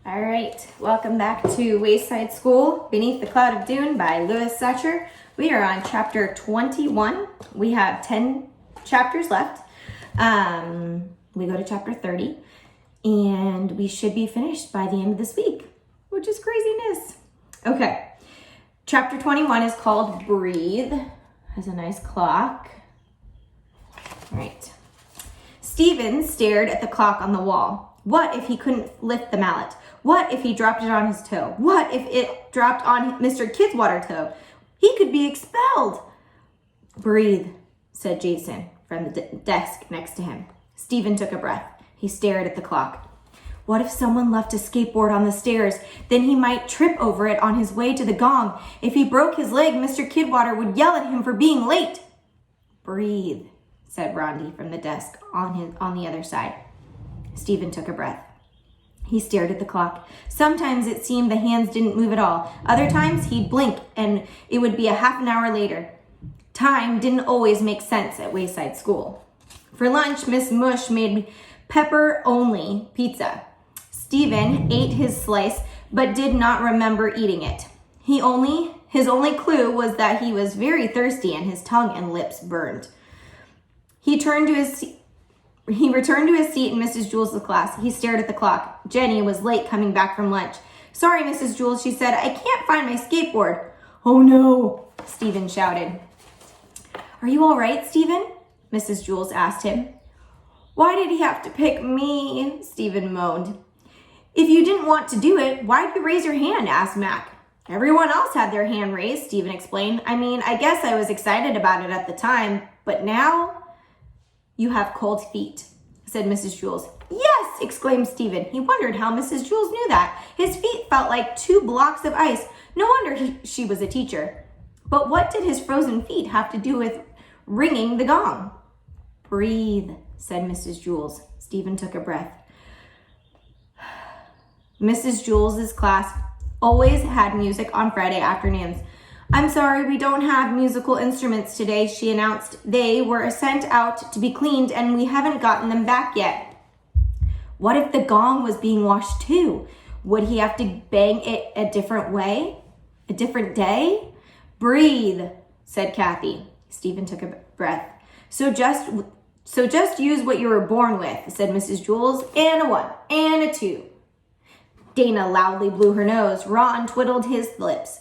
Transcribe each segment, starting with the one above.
All right, welcome back to Wayside School, Beneath the Cloud of Dune by Louis Satcher. We are on chapter 21. We have 10 chapters left. We go to chapter 30, and we should be finished by the end of this week, which is craziness. Okay, chapter 21 is called Breathe. Has a nice clock. All right. Stephen stared at the clock on the wall. What if he couldn't lift the mallet? What if he dropped it on his toe? What if it dropped on Mr. Kidswater toe? He could be expelled. Breathe, said Jason from the desk next to him. Stephen took a breath. He stared at the clock. What if someone left a skateboard on the stairs? Then he might trip over it on his way to the gong. If he broke his leg, Mr. Kidwater would yell at him for being late. Breathe, said Rondi from the desk on the other side. Stephen took a breath. He stared at the clock. Sometimes it seemed the hands didn't move at all. Other times he'd blink and it would be a half an hour later. Time didn't always make sense at Wayside School. For lunch, Miss Mush made pepper-only pizza. Stephen ate his slice but did not remember eating it. His only clue was that he was very thirsty and his tongue and lips burned. He returned to his seat in Mrs. Jules' class. He stared at the clock. Jenny was late coming back from lunch. Sorry, Mrs. Jules, she said. I can't find my skateboard. Oh, no, Stephen shouted. Are you all right, Stephen? Mrs. Jules asked him. Why did he have to pick me? Stephen moaned. If you didn't want to do it, why'd you raise your hand? Asked Mac. Everyone else had their hand raised, Stephen explained. I mean, I guess I was excited about it at the time, but now... You have cold feet, said Mrs. Jules. Yes, exclaimed Stephen. He wondered how Mrs. Jules knew that. His feet felt like 2 blocks of ice. No wonder she was a teacher. But what did his frozen feet have to do with ringing the gong? Breathe, said Mrs. Jules. Stephen took a breath. Mrs. Jules' class always had music on Friday afternoons. I'm sorry, we don't have musical instruments today, she announced. They were sent out to be cleaned and we haven't gotten them back yet. What if the gong was being washed too? Would he have to bang it a different way? A different day? Breathe, said Kathy. Stephen took a breath. So just use what you were born with, said Mrs. Jules. And a 1, and a 2. Dana loudly blew her nose. Ron twiddled his lips.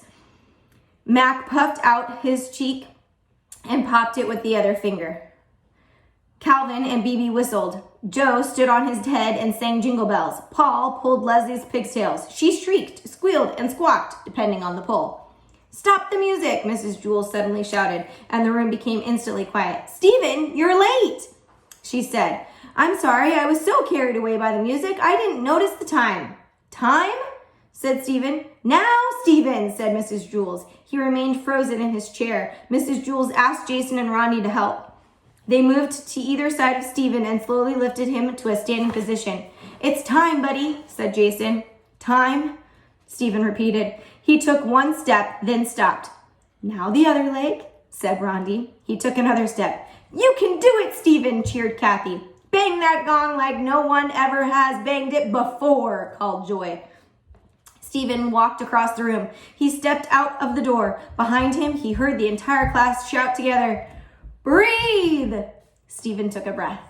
Mac puffed out his cheek and popped it with the other finger. Calvin and Bibi whistled. Joe stood on his head and sang Jingle Bells. Paul pulled Leslie's pigtails. She shrieked, squealed, and squawked, depending on the pull. Stop the music, Mrs. Jules suddenly shouted, and the room became instantly quiet. Stephen, you're late, she said. I'm sorry, I was so carried away by the music, I didn't notice the time. Time? Said Stephen. Now, Stephen, said Mrs. Jules. He remained frozen in his chair. Mrs. Jules asked Jason and Rondi to help. They moved to either side of Stephen and slowly lifted him to a standing position. It's time, buddy, said Jason. Time, Stephen repeated. He took 1 step, then stopped. Now the other leg, said Rondi. He took another step. You can do it, Stephen, cheered Kathy. Bang that gong like no one ever has banged it before, called Joy. Stephen walked across the room. He stepped out of the door. Behind him, he heard the entire class shout together, Breathe! Stephen took a breath.